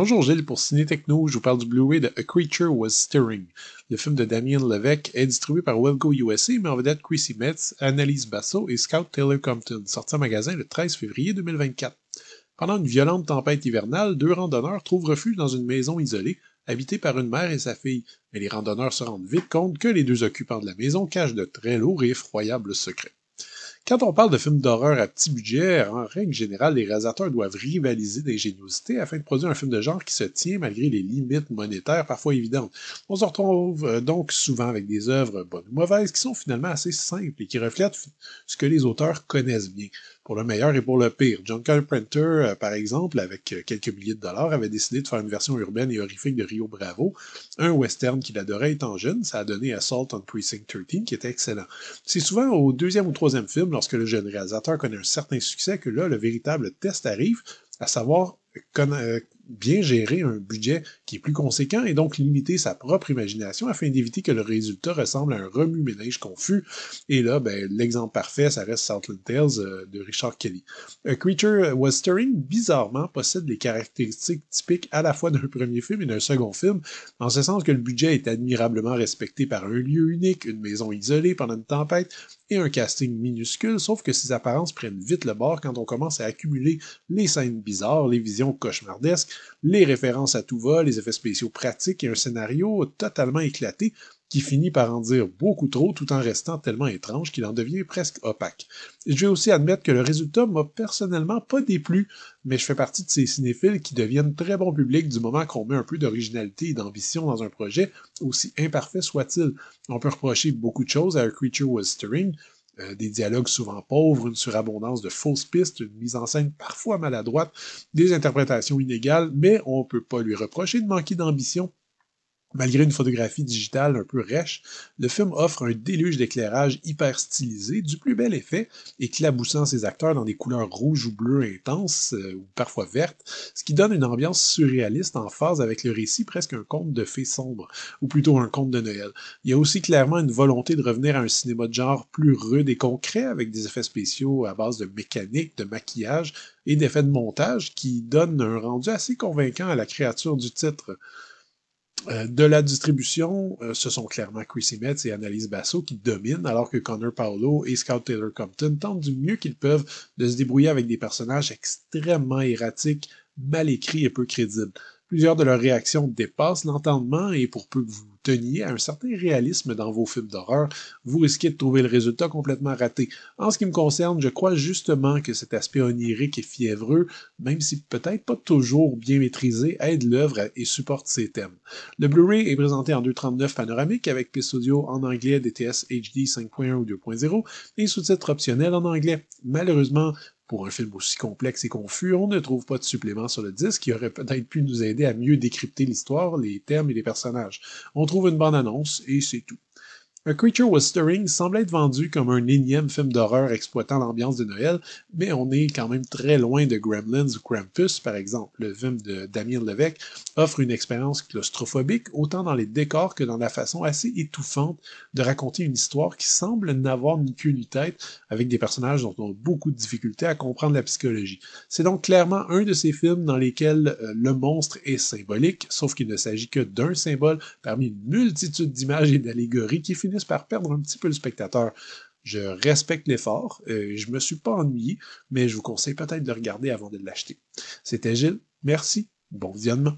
Bonjour Gilles, pour Ciné Techno, je vous parle du Blu-ray de A Creature Was Stirring. Le film de Damien Levesque est distribué par Webgo USA, mais en vedette Chrissy Metz, Annalise Basso et Scout Taylor Compton, sorti en magasin le 13 février 2024. Pendant une violente tempête hivernale, deux randonneurs trouvent refuge dans une maison isolée, habitée par une mère et sa fille. Mais les randonneurs se rendent vite compte que les deux occupants de la maison cachent de très lourds et effroyables secrets. Quand on parle de films d'horreur à petit budget, en règle générale, les réalisateurs doivent rivaliser d'ingéniosité afin de produire un film de genre qui se tient malgré les limites monétaires parfois évidentes. On se retrouve donc souvent avec des œuvres bonnes ou mauvaises qui sont finalement assez simples et qui reflètent ce que les auteurs connaissent bien, pour le meilleur et pour le pire. John Carpenter, par exemple, avec quelques milliers de dollars, avait décidé de faire une version urbaine et horrifique de Rio Bravo, un western qu'il adorait étant jeune. Ça a donné Assault on Precinct 13, qui était excellent. C'est souvent au deuxième ou troisième film, lorsque le jeune réalisateur connaît un certain succès, que là, le véritable test arrive, à savoir bien gérer un budget qui est plus conséquent et donc limiter sa propre imagination afin d'éviter que le résultat ressemble à un remue-ménage confus. Et là, l'exemple parfait, ça reste Southland Tales de Richard Kelly. A Creature Was Stirring, bizarrement, possède les caractéristiques typiques à la fois d'un premier film et d'un second film, en ce sens que le budget est admirablement respecté par un lieu unique, une maison isolée pendant une tempête, et un casting minuscule, sauf que ces apparences prennent vite le bord quand on commence à accumuler les scènes bizarres, les visions cauchemardesques, les références à tout va, les effets spéciaux pratiques et un scénario totalement éclaté qui finit par en dire beaucoup trop tout en restant tellement étrange qu'il en devient presque opaque. Je vais aussi admettre que le résultat m'a personnellement pas déplu, mais je fais partie de ces cinéphiles qui deviennent très bon public du moment qu'on met un peu d'originalité et d'ambition dans un projet, aussi imparfait soit-il. On peut reprocher beaucoup de choses à A Creature Was Stirring, des dialogues souvent pauvres, une surabondance de fausses pistes, une mise en scène parfois maladroite, des interprétations inégales, mais on peut pas lui reprocher de manquer d'ambition. Malgré une photographie digitale un peu rêche, le film offre un déluge d'éclairage hyper stylisé, du plus bel effet, éclaboussant ses acteurs dans des couleurs rouges ou bleues intenses, ou parfois vertes, ce qui donne une ambiance surréaliste en phase avec le récit, presque un conte de fées sombres, ou plutôt un conte de Noël. Il y a aussi clairement une volonté de revenir à un cinéma de genre plus rude et concret, avec des effets spéciaux à base de mécanique, de maquillage et d'effets de montage, qui donnent un rendu assez convaincant à la créature du titre. De la distribution, ce sont clairement Chrissy Metz et Annalise Basso qui dominent, alors que Connor Paolo et Scout Taylor Compton tentent du mieux qu'ils peuvent de se débrouiller avec des personnages extrêmement erratiques, mal écrits et peu crédibles. Plusieurs de leurs réactions dépassent l'entendement et pour peu que vous teniez à un certain réalisme dans vos films d'horreur, vous risquez de trouver le résultat complètement raté. En ce qui me concerne, je crois justement que cet aspect onirique et fiévreux, même si peut-être pas toujours bien maîtrisé, aide l'œuvre et supporte ses thèmes. Le Blu-ray est présenté en 2.39 panoramique avec piste audio en anglais DTS HD 5.1 ou 2.0 et sous-titres optionnels en anglais. Malheureusement, pour un film aussi complexe et confus, on ne trouve pas de supplément sur le disque qui aurait peut-être pu nous aider à mieux décrypter l'histoire, les thèmes et les personnages. On trouve une bande-annonce et c'est tout. A Creature Was Stirring semble être vendu comme un énième film d'horreur exploitant l'ambiance de Noël, mais on est quand même très loin de Gremlins ou Krampus, par exemple. Le film de Damien Levesque offre une expérience claustrophobique autant dans les décors que dans la façon assez étouffante de raconter une histoire qui semble n'avoir ni queue ni tête, avec des personnages dont on a beaucoup de difficultés à comprendre la psychologie. C'est donc clairement un de ces films dans lesquels le monstre est symbolique, sauf qu'il ne s'agit que d'un symbole parmi une multitude d'images et d'allégories qui finissent par perdre un petit peu le spectateur. Je respecte l'effort, je me suis pas ennuyé, mais je vous conseille peut-être de regarder avant de l'acheter. C'était Gilles, merci, bon visionnement.